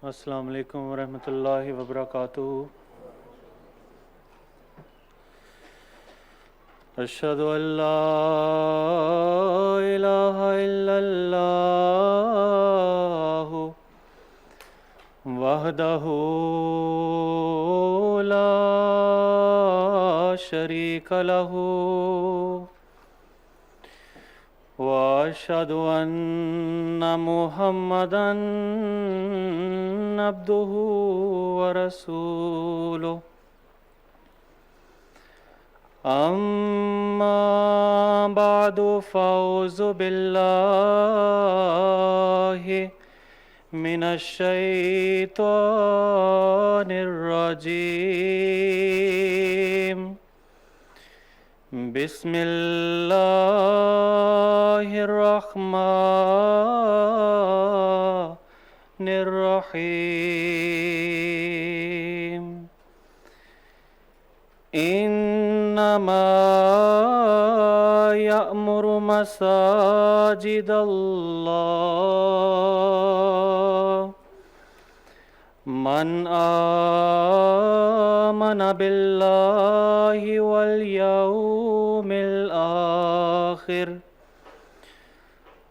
السلام علیکم ورحمۃ اللہ وبرکاتہ۔ اشہد ان لا الہ الا اللہ وحدہ لا شریک لہ واشہد ان محمدا عبدہ ورسولہ۔ اما بعد فاعوذ باللہ من الشیطان الرجیم۔ بسم اللہ الرحمن الرحیم۔ انما یأمر مساجد اللہ من آمن باللہ والیوم الآخر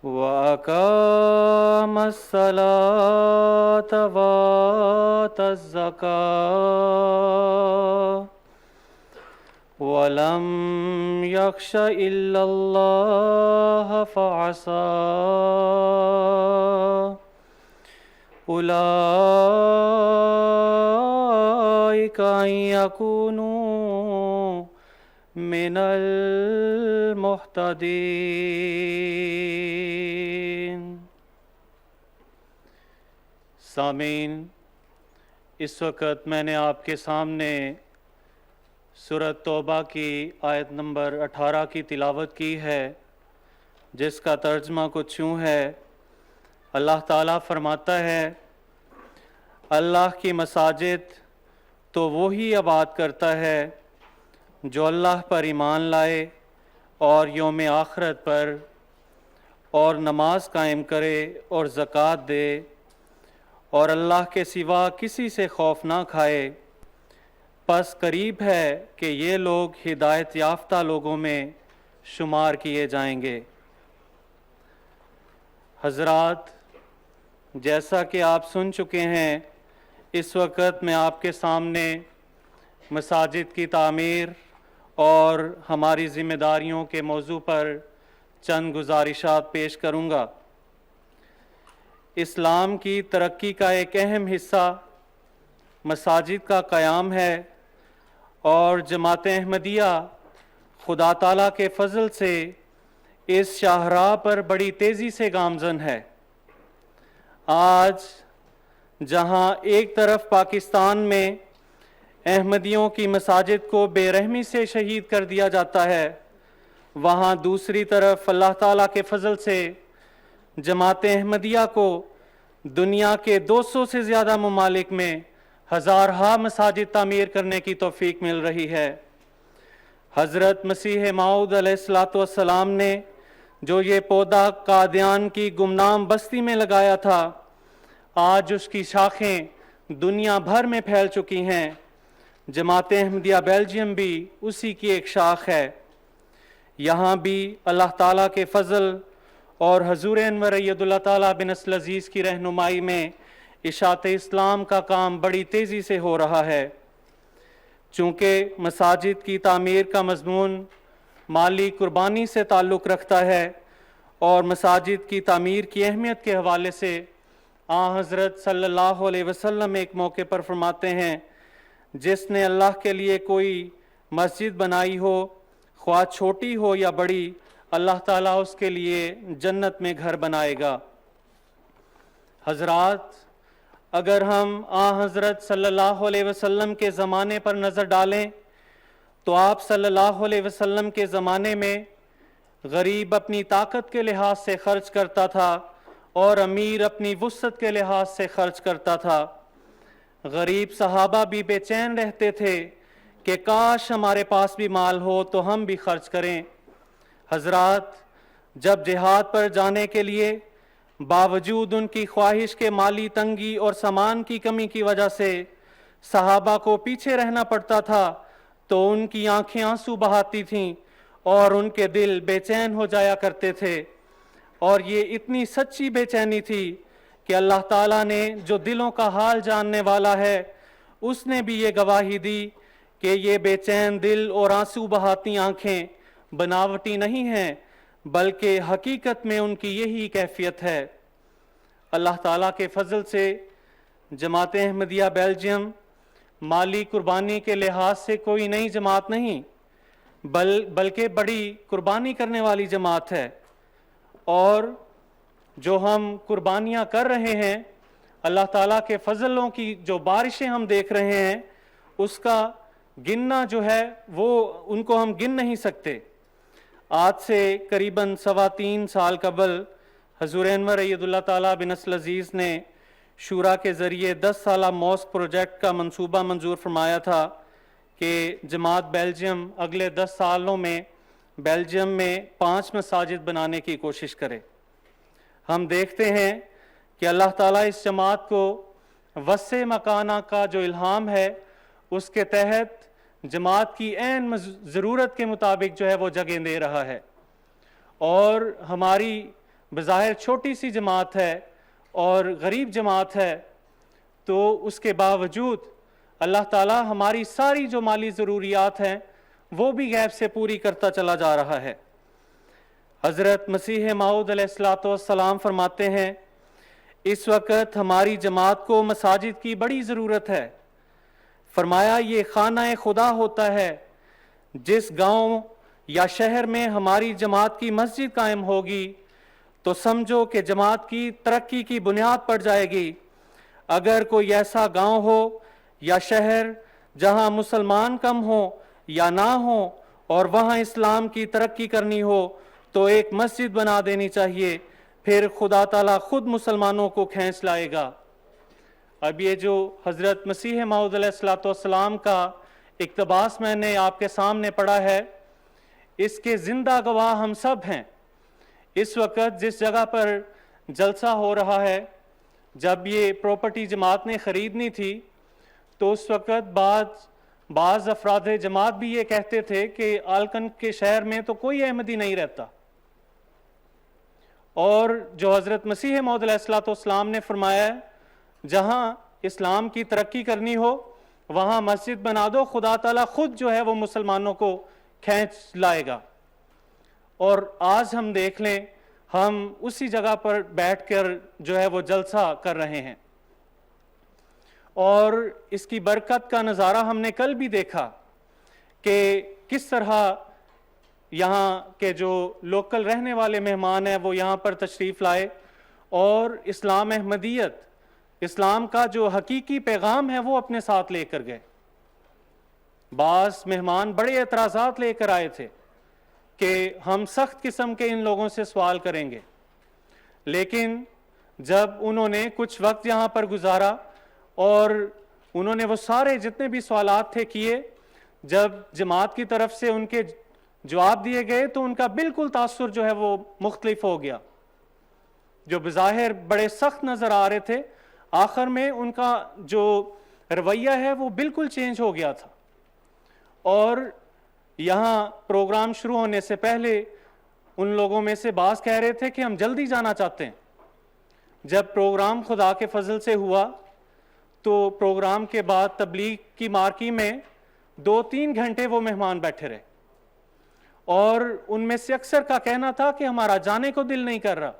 وأقام الصلاة وآتى الزكاة ولم يخش إلا الله فعسى أولئك أن يكونوا من المهتدين۔ سامعین، اس وقت میں نے آپ کے سامنے سورۃ توبہ کی آیت نمبر 18 کی تلاوت کی ہے، جس کا ترجمہ کچھ یوں ہے۔ اللہ تعالیٰ فرماتا ہے، اللہ کی مساجد تو وہی آباد کرتا ہے جو اللہ پر ایمان لائے اور یوم آخرت پر اور نماز قائم کرے اور زکوٰۃ دے اور اللہ کے سوا کسی سے خوف نہ کھائے، پس قریب ہے کہ یہ لوگ ہدایت یافتہ لوگوں میں شمار کیے جائیں گے۔ حضرات، جیسا کہ آپ سن چکے ہیں، اس وقت میں آپ کے سامنے مساجد کی تعمیر اور ہماری ذمہ داریوں کے موضوع پر چند گزارشات پیش کروں گا۔ اسلام کی ترقی کا ایک اہم حصہ مساجد کا قیام ہے، اور جماعت احمدیہ خدا تعالیٰ کے فضل سے اس شاہراہ پر بڑی تیزی سے گامزن ہے۔ آج جہاں ایک طرف پاکستان میں احمدیوں کی مساجد کو بے رحمی سے شہید کر دیا جاتا ہے، وہاں دوسری طرف اللہ تعالیٰ کے فضل سے جماعت احمدیہ کو دنیا کے 200 سے زیادہ ممالک میں ہزارہا مساجد تعمیر کرنے کی توفیق مل رہی ہے۔ حضرت مسیح موعود علیہ السلام نے جو یہ پودا قادیان کی گمنام بستی میں لگایا تھا، آج اس کی شاخیں دنیا بھر میں پھیل چکی ہیں۔ جماعت احمدیہ بیلجیم بھی اسی کی ایک شاخ ہے۔ یہاں بھی اللہ تعالیٰ کے فضل اور حضور انور اید اللہ تعالیٰ بن اصل عزیز کی رہنمائی میں اشاعت اسلام کا کام بڑی تیزی سے ہو رہا ہے۔ چونکہ مساجد کی تعمیر کا مضمون مالی قربانی سے تعلق رکھتا ہے، اور مساجد کی تعمیر کی اہمیت کے حوالے سے حضرت صلی اللہ علیہ وسلم ایک موقع پر فرماتے ہیں، جس نے اللہ کے لیے کوئی مسجد بنائی ہو، خواہ چھوٹی ہو یا بڑی، اللہ تعالیٰ اس کے لیے جنت میں گھر بنائے گا۔ حضرات، اگر ہم حضرت صلی اللہ علیہ وسلم کے زمانے پر نظر ڈالیں تو آپ صلی اللہ علیہ وسلم کے زمانے میں غریب اپنی طاقت کے لحاظ سے خرچ کرتا تھا اور امیر اپنی وسعت کے لحاظ سے خرچ کرتا تھا۔ غریب صحابہ بھی بے چین رہتے تھے کہ کاش ہمارے پاس بھی مال ہو تو ہم بھی خرچ کریں۔ حضرات، جب جہاد پر جانے کے لیے باوجود ان کی خواہش کے مالی تنگی اور سامان کی کمی کی وجہ سے صحابہ کو پیچھے رہنا پڑتا تھا تو ان کی آنکھیں آنسو بہاتی تھیں اور ان کے دل بے چین ہو جایا کرتے تھے، اور یہ اتنی سچی بے چینی تھی کہ اللہ تعالیٰ نے جو دلوں کا حال جاننے والا ہے اس نے بھی یہ گواہی دی کہ یہ بے چین دل اور آنسو بہاتی آنکھیں بناوٹی نہیں ہیں، بلکہ حقیقت میں ان کی یہی کیفیت ہے۔ اللہ تعالیٰ کے فضل سے جماعت احمدیہ بیلجیم مالی قربانی کے لحاظ سے کوئی نئی جماعت نہیں، بلکہ بڑی قربانی کرنے والی جماعت ہے، اور جو ہم قربانیاں کر رہے ہیں، اللہ تعالیٰ کے فضلوں کی جو بارشیں ہم دیکھ رہے ہیں، اس کا گننا جو ہے وہ ان کو ہم گن نہیں سکتے۔ آج سے قریباً 3.25 سال قبل حضور انور اید اللہ تعالیٰ بن نصر العزیز نے شورا کے ذریعے 10 سالہ موسک پروجیکٹ کا منصوبہ منظور فرمایا تھا کہ جماعت بیلجیم اگلے 10 سالوں میں بیلجیم میں 5 مساجد بنانے کی کوشش کرے۔ ہم دیکھتے ہیں کہ اللہ تعالیٰ اس جماعت کو وسع مکانہ کا جو الہام ہے اس کے تحت جماعت کی عین ضرورت کے مطابق جو ہے وہ جگہ دے رہا ہے، اور ہماری بظاہر چھوٹی سی جماعت ہے اور غریب جماعت ہے، تو اس کے باوجود اللہ تعالیٰ ہماری ساری جو مالی ضروریات ہیں وہ بھی غیب سے پوری کرتا چلا جا رہا ہے۔ حضرت مسیح موعود علیہ السلام فرماتے ہیں، اس وقت ہماری جماعت کو مساجد کی بڑی ضرورت ہے۔ فرمایا یہ خانہ خدا ہوتا ہے، جس گاؤں یا شہر میں ہماری جماعت کی مسجد قائم ہوگی تو سمجھو کہ جماعت کی ترقی کی بنیاد پڑ جائے گی۔ اگر کوئی ایسا گاؤں ہو یا شہر جہاں مسلمان کم ہوں یا نہ ہوں اور وہاں اسلام کی ترقی کرنی ہو تو ایک مسجد بنا دینی چاہیے، پھر خدا تعالیٰ خود مسلمانوں کو کھینچ لائے گا۔ اب یہ جو حضرت مسیح موعود علیہ السلام کا اقتباس میں نے آپ کے سامنے پڑھا ہے، اس کے زندہ گواہ ہم سب ہیں۔ اس وقت جس جگہ پر جلسہ ہو رہا ہے، جب یہ پراپرٹی جماعت نے خریدنی تھی تو اس وقت بعض افراد جماعت بھی یہ کہتے تھے کہ آلکن کے شہر میں تو کوئی احمدی نہیں رہتا، اور جو حضرت مسیح موعود علیہ السلام نے فرمایا ہے جہاں اسلام کی ترقی کرنی ہو وہاں مسجد بنا دو، خدا تعالیٰ خود جو ہے وہ مسلمانوں کو کھینچ لائے گا۔ اور آج ہم دیکھ لیں، ہم اسی جگہ پر بیٹھ کر جو ہے وہ جلسہ کر رہے ہیں، اور اس کی برکت کا نظارہ ہم نے کل بھی دیکھا کہ کس طرح یہاں کے جو لوکل رہنے والے مہمان ہیں وہ یہاں پر تشریف لائے اور اسلام احمدیت، اسلام کا جو حقیقی پیغام ہے وہ اپنے ساتھ لے کر گئے۔ بعض مہمان بڑے اعتراضات لے کر آئے تھے کہ ہم سخت قسم کے ان لوگوں سے سوال کریں گے، لیکن جب انہوں نے کچھ وقت یہاں پر گزارا اور انہوں نے وہ سارے جتنے بھی سوالات تھے کیے، جب جماعت کی طرف سے ان کے جواب دیے گئے تو ان کا بالکل تاثر جو ہے وہ مختلف ہو گیا۔ جو بظاہر بڑے سخت نظر آ رہے تھے، آخر میں ان کا جو رویہ ہے وہ بالکل چینج ہو گیا تھا، اور یہاں پروگرام شروع ہونے سے پہلے ان لوگوں میں سے بعض کہہ رہے تھے کہ ہم جلدی جانا چاہتے ہیں۔ جب پروگرام خدا کے فضل سے ہوا تو پروگرام کے بعد تبلیغ کی مارکی میں 2-3 گھنٹے وہ مہمان بیٹھے رہے، اور ان میں سے اکثر کا کہنا تھا کہ ہمارا جانے کو دل نہیں کر رہا۔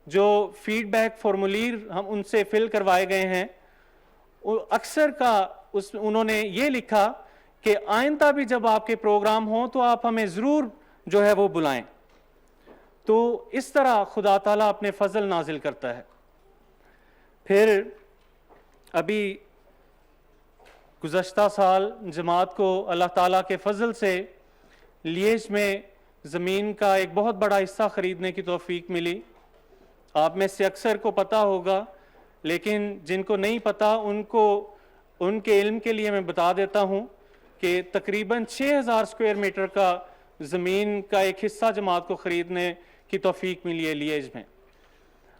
جو فیڈ بیک فارمولیر ہم ان سے فل کروائے گئے ہیں، اکثر کا انہوں نے یہ لکھا کہ آئندہ بھی جب آپ کے پروگرام ہوں تو آپ ہمیں ضرور جو ہے وہ بلائیں۔ تو اس طرح خدا تعالیٰ اپنے فضل نازل کرتا ہے۔ پھر ابھی گزشتہ سال جماعت کو اللہ تعالیٰ کے فضل سے لیج میں زمین کا ایک بہت بڑا حصہ خریدنے کی توفیق ملی۔ آپ میں سے اکثر کو پتہ ہوگا، لیکن جن کو نہیں پتہ ان کے علم کے لیے میں بتا دیتا ہوں کہ تقریباً 6000 اسکوائر میٹر کا زمین کا ایک حصہ جماعت کو خریدنے کی توفیق ملی ہے لیج میں۔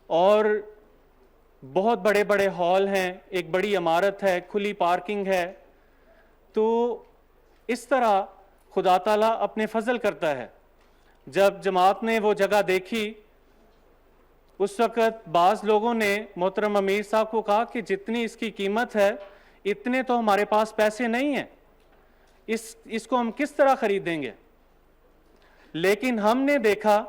اور بہت بڑے بڑے ہال ہیں، ایک بڑی عمارت ہے، کھلی پارکنگ ہے. تو اس طرح خدا تعالیٰ اپنے فضل کرتا ہے. جب جماعت نے وہ جگہ دیکھی اس وقت بعض لوگوں نے محترم امیر صاحب کو کہا کہ جتنی اس کی قیمت ہے اتنے تو ہمارے پاس پیسے نہیں ہیں، اس کو ہم کس طرح خریدیں گے. لیکن ہم نے دیکھا،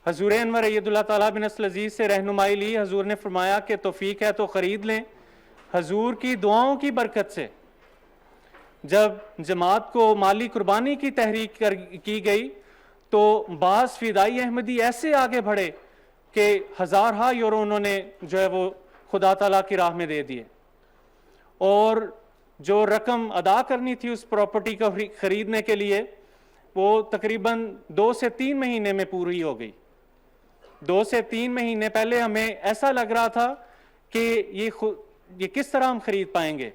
حضور انور اید اللہ تعالیٰ بن نصر العزیز سے رہنمائی لی. حضور نے فرمایا کہ توفیق ہے تو خرید لیں. حضور کی دعاؤں کی برکت سے جب جماعت کو مالی قربانی کی تحریک کی گئی تو بعض فدائی احمدی ایسے آگے بڑھے کہ ہزارہا یورو انہوں نے جو ہے وہ خدا تعالیٰ کی راہ میں دے دیے، اور جو رقم ادا کرنی تھی اس پراپرٹی کو خریدنے کے لیے وہ تقریباً 2 سے 3 مہینے میں پوری ہو گئی. 2 سے 3 مہینے پہلے ہمیں ایسا لگ رہا تھا کہ یہ کس طرح ہم خرید پائیں گے،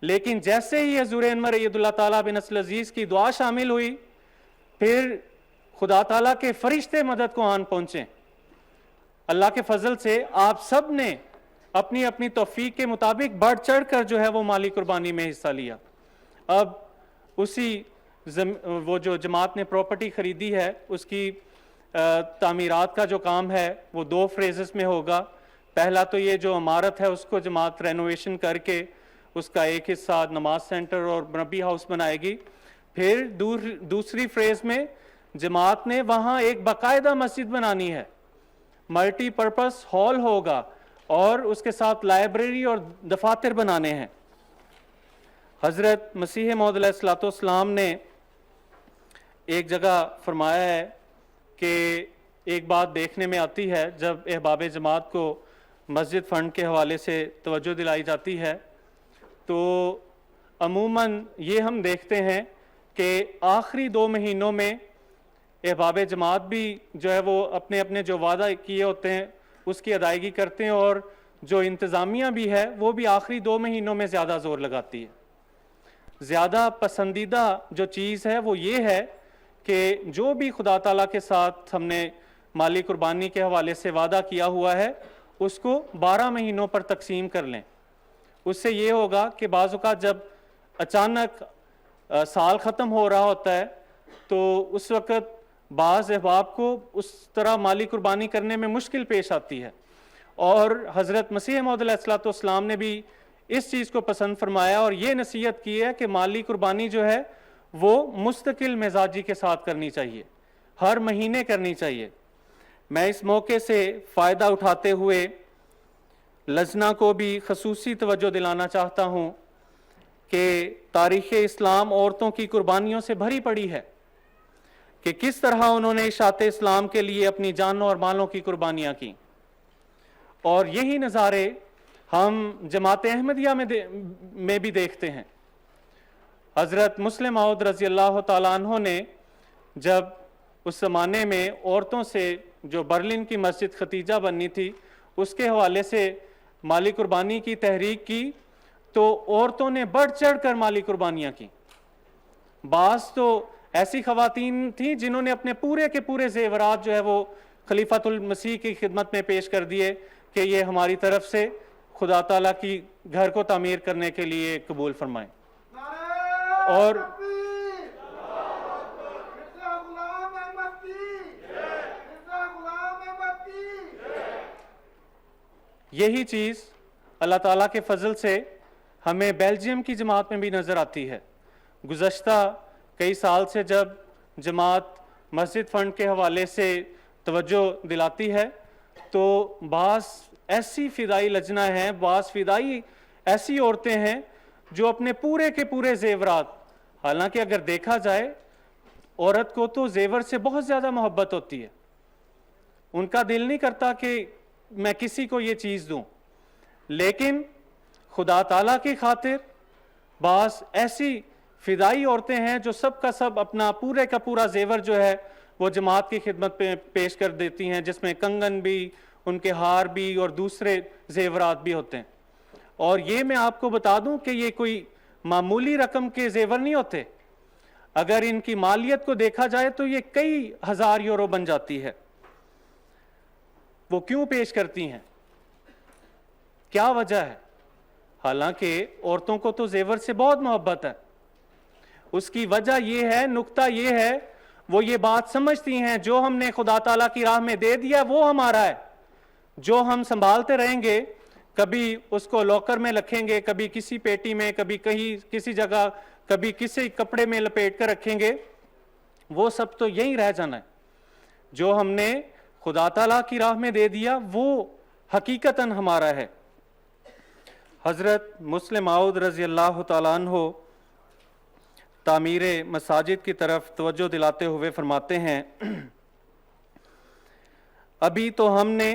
لیکن جیسے ہی حضور انور اید اللہ تعالیٰ بن نصر العزیز کی دعا شامل ہوئی پھر خدا تعالیٰ کے فرشتے مدد کو آن پہنچے. اللہ کے فضل سے آپ سب نے اپنی اپنی توفیق کے مطابق بڑھ چڑھ کر جو ہے وہ مالی قربانی میں حصہ لیا. اب اسی وہ جو جماعت نے پراپرٹی خریدی ہے اس کی تعمیرات کا جو کام ہے وہ 2 فیزز میں ہوگا. پہلا تو یہ جو عمارت ہے اس کو جماعت رینوویشن کر کے اس کا ایک حصہ نماز سینٹر اور مربی ہاؤس بنائے گی. پھر دوسری فیز میں جماعت نے وہاں ایک باقاعدہ مسجد بنانی ہے، ملٹی پرپس ہال ہوگا اور اس کے ساتھ لائبریری اور دفاتر بنانے ہیں. حضرت مسیح موعود علیہ الصلوۃ والسلام نے ایک جگہ فرمایا ہے کہ ایک بات دیکھنے میں آتی ہے جب احباب جماعت کو مسجد فنڈ کے حوالے سے توجہ دلائی جاتی ہے تو عموماً یہ ہم دیکھتے ہیں کہ آخری 2 مہینوں میں احباب جماعت بھی جو ہے وہ اپنے اپنے جو وعدہ کیے ہوتے ہیں اس کی ادائیگی کرتے ہیں، اور جو انتظامیہ بھی ہے وہ بھی آخری 2 مہینوں میں زیادہ زور لگاتی ہے. زیادہ پسندیدہ جو چیز ہے وہ یہ ہے کہ جو بھی خدا تعالیٰ کے ساتھ ہم نے مالی قربانی کے حوالے سے وعدہ کیا ہوا ہے اس کو 12 مہینوں پر تقسیم کر لیں. اس سے یہ ہوگا کہ بعض اوقات جب اچانک سال ختم ہو رہا ہوتا ہے تو اس وقت بعض احباب کو اس طرح مالی قربانی کرنے میں مشکل پیش آتی ہے، اور حضرت مسیح موعود علیہ الصلوۃ والسلام نے بھی اس چیز کو پسند فرمایا اور یہ نصیحت کی ہے کہ مالی قربانی جو ہے وہ مستقل مزاجی کے ساتھ کرنی چاہیے، ہر مہینے کرنی چاہیے. میں اس موقع سے فائدہ اٹھاتے ہوئے لجنہ کو بھی خصوصی توجہ دلانا چاہتا ہوں کہ تاریخ اسلام عورتوں کی قربانیوں سے بھری پڑی ہے کہ کس طرح انہوں نے اشاعت اسلام کے لیے اپنی جانوں اور مالوں کی قربانیاں کی، اور یہی نظارے ہم جماعت احمدیہ میں بھی دیکھتے ہیں. حضرت مسلم موعود رضی اللہ تعالیٰ عنہ نے جب اس زمانے میں عورتوں سے جو برلن کی مسجد ختیجہ بننی تھی اس کے حوالے سے مالی قربانی کی تحریک کی تو عورتوں نے بڑھ چڑھ کر مالی قربانیاں کی. بعض تو ایسی خواتین تھیں جنہوں نے اپنے پورے کے پورے زیورات جو ہے وہ خلیفۃ المسیح کی خدمت میں پیش کر دیے کہ یہ ہماری طرف سے خدا تعالیٰ کی گھر کو تعمیر کرنے کے لیے قبول فرمائیں. اور یہی چیز اللہ تعالیٰ کے فضل سے ہمیں بیلجیم کی جماعت میں بھی نظر آتی ہے. گزشتہ کئی سال سے جب جماعت مسجد فنڈ کے حوالے سے توجہ دلاتی ہے تو بعض ایسی فدائی لجنہ ہیں، بعض فدائی ایسی عورتیں ہیں جو اپنے پورے کے پورے زیورات، حالانکہ اگر دیکھا جائے عورت کو تو زیور سے بہت زیادہ محبت ہوتی ہے، ان کا دل نہیں کرتا کہ میں کسی کو یہ چیز دوں، لیکن خدا تعالیٰ کی خاطر بعض ایسی فدائی عورتیں ہیں جو سب کا سب اپنا پورے کا پورا زیور جو ہے وہ جماعت کی خدمت پہ پیش کر دیتی ہیں، جس میں کنگن بھی، ان کے ہار بھی اور دوسرے زیورات بھی ہوتے ہیں. اور یہ میں آپ کو بتا دوں کہ یہ کوئی معمولی رقم کے زیور نہیں ہوتے، اگر ان کی مالیت کو دیکھا جائے تو یہ کئی ہزار یورو بن جاتی ہے. وہ کیوں پیش کرتی ہیں؟ کیا وجہ ہے؟ حالانکہ عورتوں کو تو زیور سے بہت محبت ہے. اس کی وجہ یہ ہے، نکتہ یہ ہے، وہ یہ بات سمجھتی ہیں جو ہم نے خدا تعالیٰ کی راہ میں دے دیا وہ ہمارا ہے. جو ہم سنبھالتے رہیں گے، کبھی اس کو لاکر میں رکھیں گے، کبھی کسی پیٹی میں، کبھی کہیں کسی جگہ، کبھی کسی کپڑے میں لپیٹ کر رکھیں گے، وہ سب تو یہیں رہ جانا ہے. جو ہم نے خدا تعالیٰ کی راہ میں دے دیا وہ حقیقتاً ہمارا ہے. حضرت مسلم موعود رضی اللہ تعالیٰ عنہ تعمیر مساجد کی طرف توجہ دلاتے ہوئے فرماتے ہیں، ابھی تو ہم نے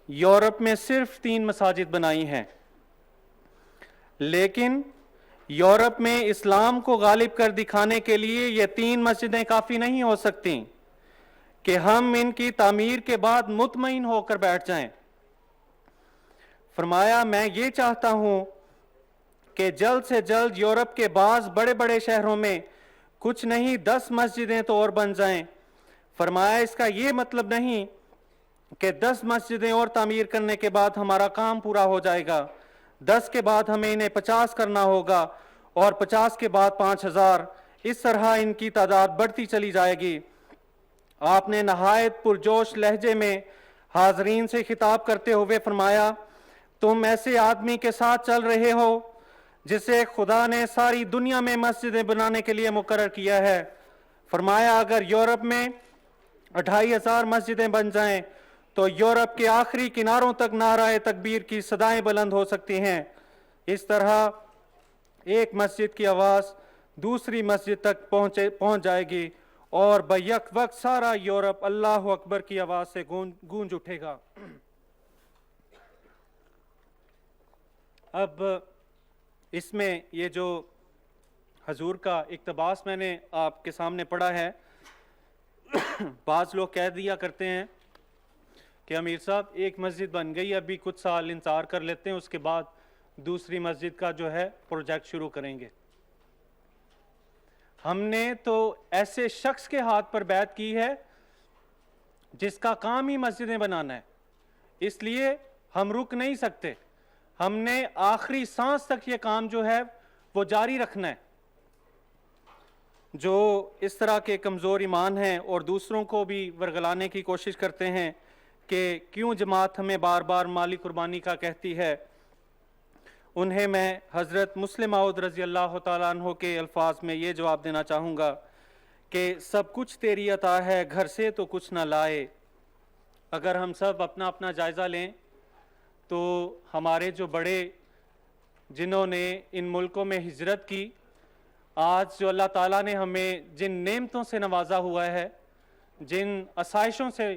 یورپ میں صرف 3 مساجد بنائی ہیں، لیکن یورپ میں اسلام کو غالب کر دکھانے کے لیے یہ 3 مسجدیں کافی نہیں ہو سکتی کہ ہم ان کی تعمیر کے بعد مطمئن ہو کر بیٹھ جائیں. فرمایا میں یہ چاہتا ہوں کہ جلد سے جلد یورپ کے بعض بڑے بڑے شہروں میں کچھ نہیں 10 مسجدیں تو اور بن جائیں. فرمایا اس کا یہ مطلب نہیں کہ 10 مسجدیں اور تعمیر کرنے کے بعد ہمارا کام پورا ہو جائے گا. 10 کے بعد ہمیں انہیں 50 کرنا ہوگا اور 50 کے بعد 5000. اس طرح ان کی تعداد بڑھتی چلی جائے گی. آپ نے نہایت پرجوش لہجے میں حاضرین سے خطاب کرتے ہوئے فرمایا، تم ایسے آدمی کے ساتھ چل رہے ہو جسے خدا نے ساری دنیا میں مسجدیں بنانے کے لیے مقرر کیا ہے. فرمایا اگر یورپ میں 2500 مسجدیں بن جائیں تو یورپ کے آخری کناروں تک نعرہ تکبیر کی صدائیں بلند ہو سکتی ہیں. اس طرح ایک مسجد کی آواز دوسری مسجد تک پہنچ جائے گی اور بیک وقت سارا یورپ اللہ اکبر کی آواز سے گونج اٹھے گا. اب اس میں یہ جو حضور کا اقتباس میں نے آپ کے سامنے پڑھا ہے، بعض لوگ کہہ دیا کرتے ہیں کہ امیر صاحب ایک مسجد بن گئی، ابھی کچھ سال انتظار کر لیتے ہیں، اس کے بعد دوسری مسجد کا جو ہے پروجیکٹ شروع کریں گے. ہم نے تو ایسے شخص کے ہاتھ پر بیعت کی ہے جس کا کام ہی مسجدیں بنانا ہے، اس لیے ہم رک نہیں سکتے. ہم نے آخری سانس تک یہ کام جو ہے وہ جاری رکھنا ہے. جو اس طرح کے کمزور ایمان ہیں اور دوسروں کو بھی ورگلانے کی کوشش کرتے ہیں کہ کیوں جماعت ہمیں بار بار مالی قربانی کا کہتی ہے، انہیں میں حضرت مسلم موعود رضی اللہ تعالیٰ عنہ کے الفاظ میں یہ جواب دینا چاہوں گا کہ سب کچھ تیری عطا ہے، گھر سے تو کچھ نہ لائے. اگر ہم سب اپنا اپنا جائزہ لیں تو ہمارے جو بڑے جنہوں نے ان ملکوں میں ہجرت کی، آج جو اللہ تعالیٰ نے ہمیں جن نعمتوں سے نوازا ہوا ہے، جن آسائشوں سے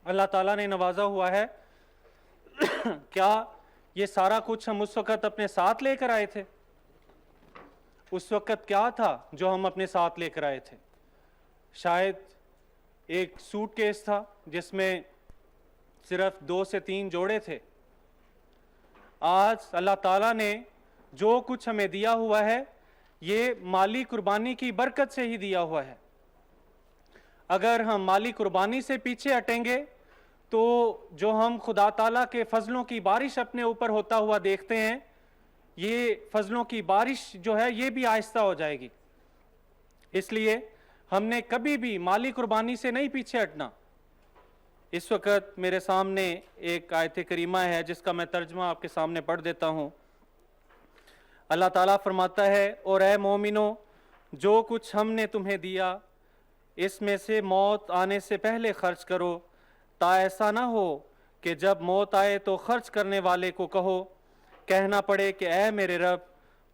اللہ تعالیٰ نے نوازا ہوا ہے، کیا یہ سارا کچھ ہم اس وقت اپنے ساتھ لے کر آئے تھے؟ اس وقت کیا تھا جو ہم اپنے ساتھ لے کر آئے تھے؟ شاید ایک سوٹ کیس تھا جس میں صرف 2 سے 3 جوڑے تھے. آج اللہ تعالیٰ نے جو کچھ ہمیں دیا ہوا ہے یہ مالی قربانی کی برکت سے ہی دیا ہوا ہے. اگر ہم مالی قربانی سے پیچھے ہٹیں گے تو جو ہم خدا تعالیٰ کے فضلوں کی بارش اپنے اوپر ہوتا ہوا دیکھتے ہیں، یہ فضلوں کی بارش جو ہے یہ بھی آہستہ ہو جائے گی. اس لیے ہم نے کبھی بھی مالی قربانی سے نہیں پیچھے ہٹنا. اس وقت میرے سامنے ایک آیت کریمہ ہے جس کا میں ترجمہ آپ کے سامنے پڑھ دیتا ہوں. اللہ تعالیٰ فرماتا ہے، اور اے مومنو، جو کچھ ہم نے تمہیں دیا اس میں سے موت آنے سے پہلے خرچ کرو، تا ایسا نہ ہو کہ جب موت آئے تو خرچ کرنے والے کو کہنا پڑے کہ اے میرے رب،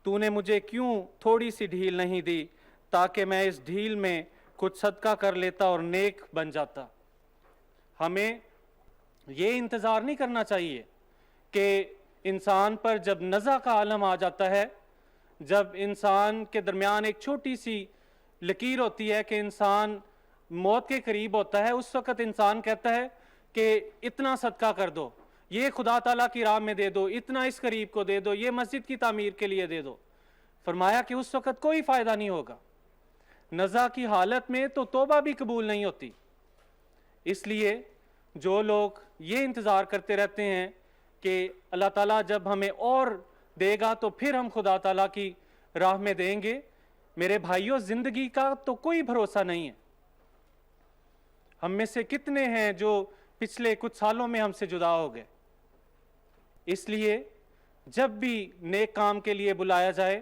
تو نے مجھے کیوں تھوڑی سی ڈھیل نہیں دی تاکہ میں اس ڈھیل میں کچھ صدقہ کر لیتا اور نیک بن جاتا. ہمیں یہ انتظار نہیں کرنا چاہیے کہ انسان پر جب نزع کا عالم آ جاتا ہے، جب انسان کے درمیان ایک چھوٹی سی لکیر ہوتی ہے کہ انسان موت کے قریب ہوتا ہے، اس وقت انسان کہتا ہے کہ اتنا صدقہ کر دو، یہ خدا تعالیٰ کی راہ میں دے دو، اتنا اس قریب کو دے دو، یہ مسجد کی تعمیر کے لیے دے دو. فرمایا کہ اس وقت کوئی فائدہ نہیں ہوگا. نزع کی حالت میں تو توبہ بھی قبول نہیں ہوتی. اس لیے جو لوگ یہ انتظار کرتے رہتے ہیں کہ اللہ تعالیٰ جب ہمیں اور دے گا تو پھر ہم خدا تعالیٰ کی راہ میں دیں گے، میرے بھائیوں زندگی کا تو کوئی بھروسہ نہیں ہے۔ ہم میں سے کتنے ہیں جو پچھلے کچھ سالوں میں ہم سے جدا ہو گئے؟ اس لیے جب بھی نیک کام کے لیے بلایا جائے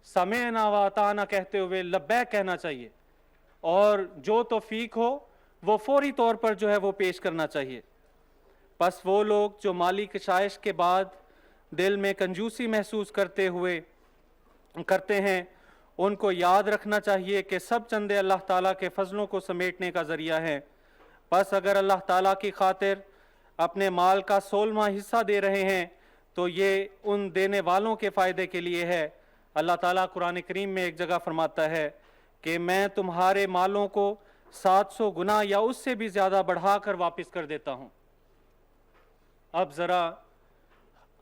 سمعنا و اطعنا کہتے ہوئے لبیک کہنا چاہیے، اور جو توفیق ہو وہ فوری طور پر جو ہے وہ پیش کرنا چاہیے۔ بس وہ لوگ جو مالی کشائش کے بعد دل میں کنجوسی محسوس کرتے ہیں، ان کو یاد رکھنا چاہیے کہ سب چندے اللہ تعالیٰ کے فضلوں کو سمیٹنے کا ذریعہ ہیں۔ بس اگر اللہ تعالیٰ کی خاطر اپنے مال کا 16واں حصہ دے رہے ہیں تو یہ ان دینے والوں کے فائدے کے لیے ہے۔ اللہ تعالیٰ قرآن کریم میں ایک جگہ فرماتا ہے کہ میں تمہارے مالوں کو 700 گنا یا اس سے بھی زیادہ بڑھا کر واپس کر دیتا ہوں۔ اب ذرا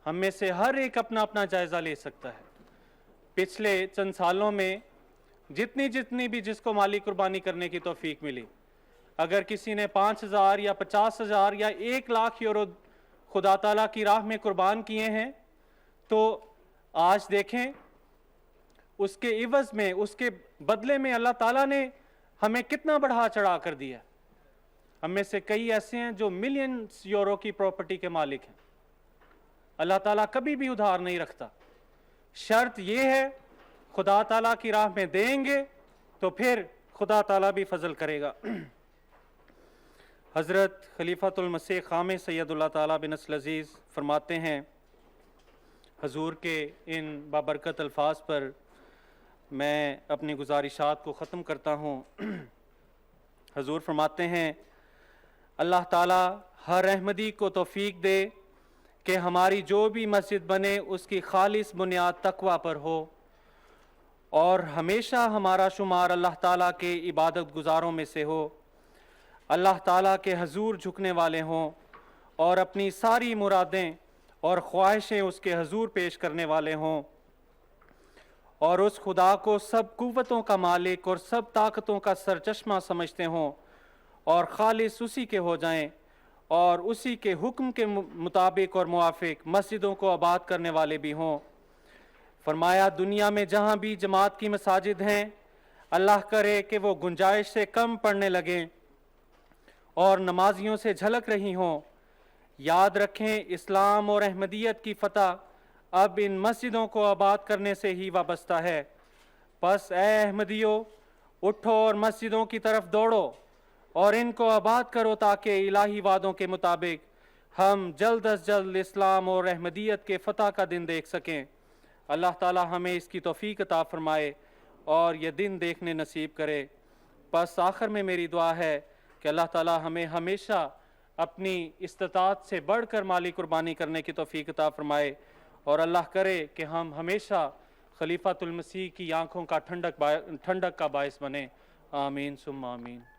ہم میں سے ہر ایک اپنا اپنا جائزہ لے سکتا ہے۔ پچھلے چند سالوں میں جتنی بھی جس کو مالی قربانی کرنے کی توفیق ملی، اگر کسی نے 5,000 یا 50,000 یا 1,00,000 یورو خدا تعالیٰ کی راہ میں قربان کیے ہیں، تو آج دیکھیں اس کے عوض میں، اس کے بدلے میں اللہ تعالیٰ نے ہمیں کتنا بڑھا چڑھا کر دیا۔ ہم میں سے کئی ایسے ہیں جو ملینز یورو کی پراپرٹی کے مالک ہیں۔ اللہ تعالیٰ کبھی بھی ادھار نہیں رکھتا۔ شرط یہ ہے خدا تعالیٰ کی راہ میں دیں گے تو پھر خدا تعالیٰ بھی فضل کرے گا۔ حضرت خلیفۃ المسیح خامس سید اللہ تعالیٰ بن نصر العزیز فرماتے ہیں، حضور کے ان بابرکت الفاظ پر میں اپنی گزارشات کو ختم کرتا ہوں۔ حضور فرماتے ہیں، اللہ تعالیٰ ہر احمدی کو توفیق دے کہ ہماری جو بھی مسجد بنے اس کی خالص بنیاد تقویٰ پر ہو، اور ہمیشہ ہمارا شمار اللہ تعالیٰ کے عبادت گزاروں میں سے ہو، اللہ تعالیٰ کے حضور جھکنے والے ہوں اور اپنی ساری مرادیں اور خواہشیں اس کے حضور پیش کرنے والے ہوں، اور اس خدا کو سب قوتوں کا مالک اور سب طاقتوں کا سرچشمہ سمجھتے ہوں اور خالص اسی کے ہو جائیں، اور اسی کے حکم کے مطابق اور موافق مسجدوں کو آباد کرنے والے بھی ہوں۔ فرمایا دنیا میں جہاں بھی جماعت کی مساجد ہیں، اللہ کرے کہ وہ گنجائش سے کم پڑنے لگیں اور نمازیوں سے جھلک رہی ہوں۔ یاد رکھیں اسلام اور احمدیت کی فتح اب ان مسجدوں کو آباد کرنے سے ہی وابستہ ہے۔ پس اے احمدیوں، اٹھو اور مسجدوں کی طرف دوڑو اور ان کو آباد کرو تاکہ الہی وعدوں کے مطابق ہم جلد از جلد اسلام اور احمدیت کے فتح کا دن دیکھ سکیں۔ اللہ تعالی ہمیں اس کی توفیق عطا فرمائے اور یہ دن دیکھنے نصیب کرے۔ پس آخر میں میری دعا ہے کہ اللہ تعالی ہمیں ہمیشہ اپنی استطاعت سے بڑھ کر مالی قربانی کرنے کی توفیق عطا فرمائے، اور اللہ کرے کہ ہم ہمیشہ خلیفۃ المسیح کی آنکھوں کا ٹھنڈک کا باعث بنیں۔ آمین ثم آمین۔